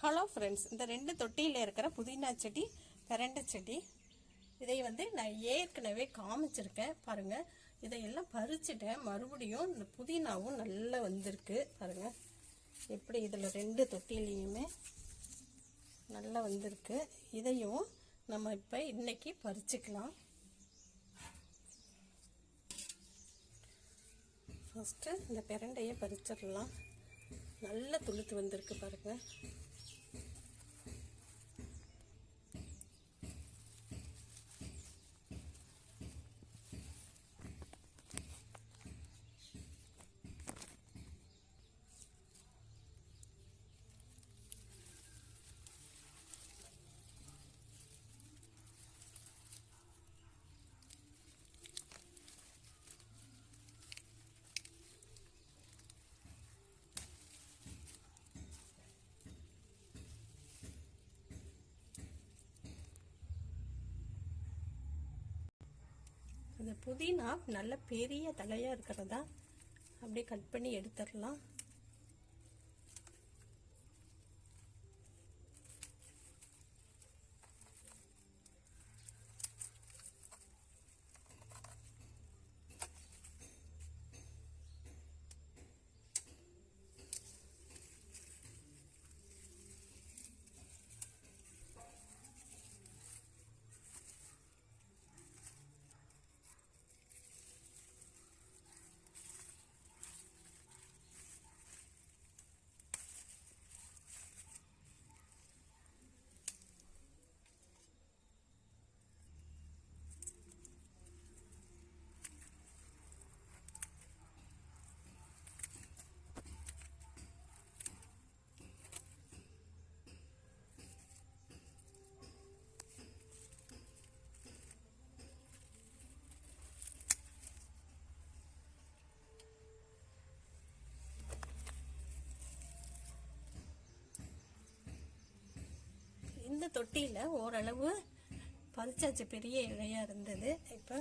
Hello friends, இந்த ரெண்டு தொட்டியில் இருக்கிற புதினா செடி, பிரண்டை செடி, இதை நான் ஏற்கனவே காமிச்சிருக்கேன் பாருங்கள். இதையெல்லாம் பறிச்சுட்டேன். மறுபடியும் இந்த புதினாவும் நல்லா வந்திருக்கு பாருங்கள். எப்படி இதில் ரெண்டு தொட்டிலையுமே நல்லா வந்திருக்கு. இதையும் நம்ம இப்போ இன்னைக்கு பறிச்சுக்கலாம். ஃபஸ்ட்டு இந்த பிரண்டையை பறிச்சிடலாம். நல்லா துளுத்து வந்திருக்கு பாருங்கள். இந்த புதினா நல்ல பெரிய தலையாக இருக்கிறதா அப்படியே கட் பண்ணி எடுத்துடலாம். இந்த தொட்டியில் ஓரளவு பறிச்சாச்சு, பெரிய இலையாக இருந்தது. இப்போ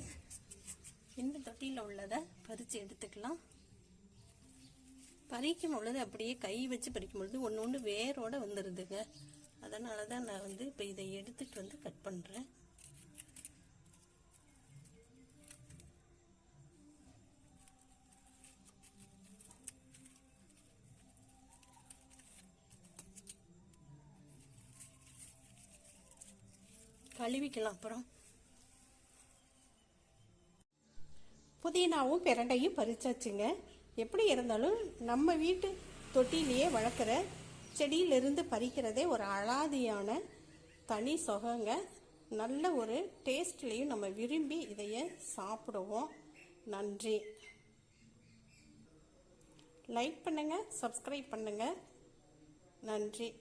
இந்த தொட்டியில் உள்ளதை பறித்து எடுத்துக்கலாம். பறிக்கும் பொழுது அப்படியே கை வச்சு பறிக்கும் பொழுது ஒன்று ஒன்று வேரோட வந்துடுதுங்க. அதனால தான் நான் இப்போ இதை எடுத்துகிட்டு கட் பண்ணுறேன். கழுவிக்கலாம். அப்புறம் புதினாவும் பிரண்டையும் பறிச்சாச்சுங்க. எப்படி இருந்தாலும் நம்ம வீட்டு தொட்டிலேயே வளர்க்குற செடியிலிருந்து பறிக்கிறதே ஒரு அலாதியான தனி சொகங்க. நல்ல ஒரு டேஸ்ட்லேயும் நம்ம விரும்பி இதைய சாப்பிடுவோம். நன்றி. லைக் பண்ணுங்கள், சப்ஸ்கிரைப் பண்ணுங்கள். நன்றி.